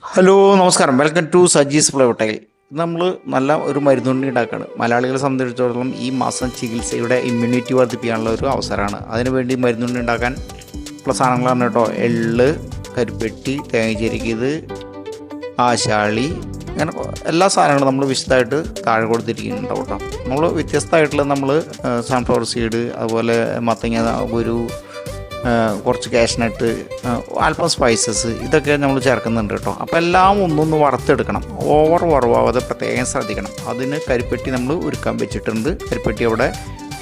Hello നമസ്കാരം, welcome to Saji's ഫ്ലൈവട്ടയിൽ. നമ്മൾ നല്ല ഒരു മരുന്നുണ്ടി ഉണ്ടാക്കുകയാണ്. മലയാളികളെ സംബന്ധിച്ചിടത്തോളം ഈ മാസം ചികിത്സയുടെ ഇമ്മ്യൂണിറ്റി വർദ്ധിപ്പിക്കാനുള്ള ഒരു അവസരമാണ്. അതിനുവേണ്ടി മരുന്നുണ്ടി ഉണ്ടാക്കാൻ ഉള്ള സാധനങ്ങളാണ് കേട്ടോ. എള്ള്, കരിപ്പെട്ടി, തേങ്ങ ചെരുക്കിയത്, ആശാളി, അങ്ങനെ എല്ലാ സാധനങ്ങളും നമ്മൾ വിശദമായിട്ട് താഴെ കൊടുത്തിരിക്കുന്നുണ്ട് കേട്ടോ. നമ്മൾ വ്യത്യസ്തമായിട്ടുള്ള സൺഫ്ലവർ സീഡ്, അതുപോലെ മത്തങ്ങ, ഒരു കുറച്ച് കാഷ്നട്ട്, അല്പം സ്പൈസസ്, ഇതൊക്കെ നമ്മൾ ചേർക്കുന്നുണ്ട് കേട്ടോ. അപ്പോൾ എല്ലാം ഒന്നൊന്ന് വറുത്തെടുക്കണം. ഓവർ വറവാതെ പ്രത്യേകം ശ്രദ്ധിക്കണം. അതിന് കരിപ്പെട്ടി നമ്മൾ ഉരുക്കാൻ വെച്ചിട്ടുണ്ട്. കരിപ്പെട്ടി അവിടെ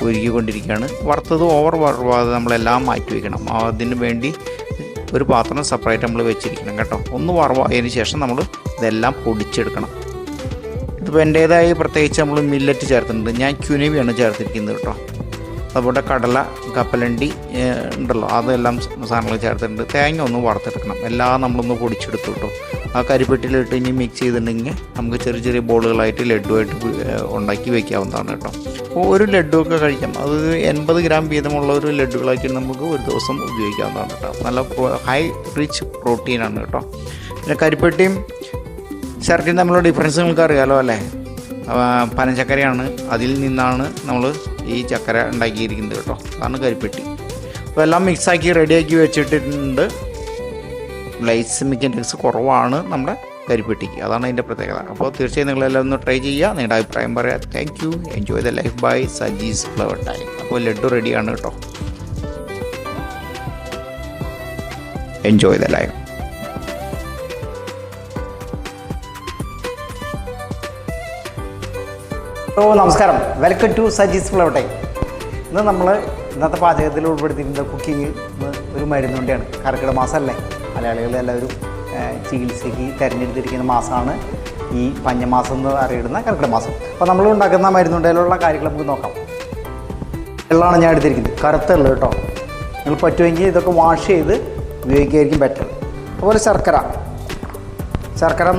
ഉരുക്കിക്കൊണ്ടിരിക്കുകയാണ്. വറുത്തത് ഓവർ വറവാതെ നമ്മളെല്ലാം മാറ്റി വയ്ക്കണം. അതിന് വേണ്ടി ഒരു പാത്രം സെപ്പറേറ്റ് നമ്മൾ വെച്ചിരിക്കണം കേട്ടോ. ഒന്ന് വറവായതിന് ശേഷം നമ്മൾ ഇതെല്ലാം പൊടിച്ചെടുക്കണം. ഇതിപ്പോൾ എൻ്റേതായി പ്രത്യേകിച്ച് നമ്മൾ മില്ലറ്റ് ചേർത്തിട്ടുണ്ട്. ഞാൻ ക്യുനവിയാണ് ചേർത്തിരിക്കുന്നത് കേട്ടോ. അതുപോലെ കടല, കപ്പലണ്ടി ഉണ്ടല്ലോ, അതെല്ലാം സാധനങ്ങൾ ചേർത്തിട്ടുണ്ട്. തേങ്ങ ഒന്ന് വറുത്തെടുക്കണം. എല്ലാം നമ്മളൊന്ന് പൊടിച്ചെടുത്തു കേട്ടോ. ആ കരിപ്പെട്ടിയിലിട്ട് ഇനി മിക്സ് ചെയ്തിട്ടുണ്ടെങ്കിൽ നമുക്ക് ചെറിയ ചെറിയ ബോളുകളായിട്ട് ലഡുവായിട്ട് ഉണ്ടാക്കി വയ്ക്കാവുന്നതാണ് കേട്ടോ. അപ്പോൾ ഒരു ലഡുവൊക്കെ കഴിക്കാം. അത് 80 ഗ്രാം വീതമുള്ള ഒരു ലഡുകളാക്കി നമുക്ക് ഒരു ദിവസം ഉപയോഗിക്കാവുന്നതാണ് കേട്ടോ. നല്ല ഹൈ റിച്ച് പ്രോട്ടീനാണ് കേട്ടോ. പിന്നെ കരിപ്പെട്ടിയും ശർക്കരയും തമ്മിലുള്ള ഡിഫറൻസ് നിങ്ങൾക്ക് അറിയാമല്ലോ അല്ലേ. പനച്ചക്കരയാണ്, അതിൽ നിന്നാണ് നമ്മൾ ഈ ചക്കര ഉണ്ടാക്കിയിരിക്കുന്നത് കേട്ടോ. അതാണ് കരിപ്പെട്ടി. അപ്പോൾ എല്ലാം മിക്സാക്കി റെഡിയാക്കി വെച്ചിട്ടുണ്ട്. ഗ്ലൈസമിക് ഇൻഡെക്സ് കുറവാണ് നമ്മുടെ കരിപ്പെട്ടിക്ക്, അതാണ് അതിൻ്റെ പ്രത്യേകത. അപ്പോൾ തീർച്ചയായും നിങ്ങളെല്ലാം ഒന്ന് ട്രൈ ചെയ്യുക, നിങ്ങളുടെ അഭിപ്രായം പറയാം. Thank you. Enjoy the life by Saji's flower time. അപ്പോൾ ലഡു റെഡിയാണ് കേട്ടോ. Enjoy the life. നമസ്കാരം, welcome to Saji's flower time. ഇന്ന് നമ്മൾ ഇന്നത്തെ പാചകത്തിൽ ഉൾപ്പെടുത്തിയിരുന്ന കുക്കിംഗ് ഒരു മരുന്നുണ്ടിയാണ്. കർക്കിടക മാസമല്ലേ, മലയാളികളെല്ലാവരും ചികിത്സയ്ക്ക് തിരഞ്ഞെടുത്തിരിക്കുന്ന മാസമാണ് ഈ പഞ്ഞമാസം എന്ന് അറിയിടുന്ന കർക്കിടക മാസം. അപ്പോൾ നമ്മൾ ഉണ്ടാക്കുന്ന മരുന്നുണ്ടിലുള്ള കാര്യങ്ങൾ നമുക്ക് നോക്കാം. വെള്ളമാണ് ഞാൻ എടുത്തിരിക്കുന്നത്, കറുത്ത എള്ള് കേട്ടോ. നിങ്ങൾ പറ്റുമെങ്കിൽ ഇതൊക്കെ വാഷ് ചെയ്ത് ഉപയോഗിക്കുകയായിരിക്കും ബെറ്റർ. അതുപോലെ ശർക്കര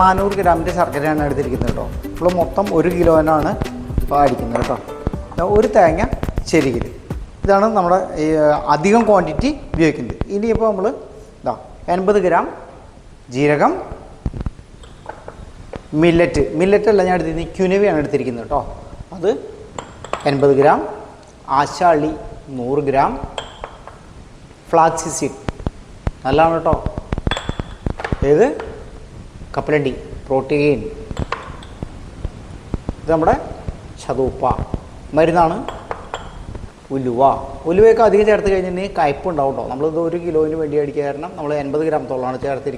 400 ഗ്രാമിൻ്റെ ശർക്കരയാണ് എടുത്തിരിക്കുന്നത് കേട്ടോ. ഇപ്പോൾ മൊത്തം 1 കിലോനാണ് അടിക്കുന്നത് കേട്ടോ. ഒരു തേങ്ങ ചെരുകിൽ, ഇതാണ് നമ്മുടെ അധികം ക്വാണ്ടിറ്റി ഉപയോഗിക്കുന്നത്. ഇനിയിപ്പോൾ നമ്മൾ 80 ഗ്രാം ജീരകം, മില്ലറ്റ് അല്ല ഞാൻ എടുത്തിരിക്കുന്നത്, ക്യുനവിയാണ് എടുത്തിരിക്കുന്നത് കേട്ടോ. അത് 80 ഗ്രാം, ആശാളി 100 ഗ്രാം, ഫ്ലാക്സ് സീഡ് നല്ലതാണ് കേട്ടോ. ഏത് കപ്പലണ്ടി പ്രോട്ടീൻ, ഇത് നമ്മുടെ ചതുപ്പ മരുന്നാണ്. ഉലുവയൊക്കെ അധികം ചേർത്ത് കഴിഞ്ഞിട്ടുണ്ടെങ്കിൽ കയ്പുണ്ടാവും കേട്ടോ. നമ്മളിത് 1 കിലോന് വേണ്ടി അടിക്കുക കാരണം നമ്മൾ 80 ഗ്രാമത്തോളമാണ് ചേർത്തിരിക്കുന്നത്.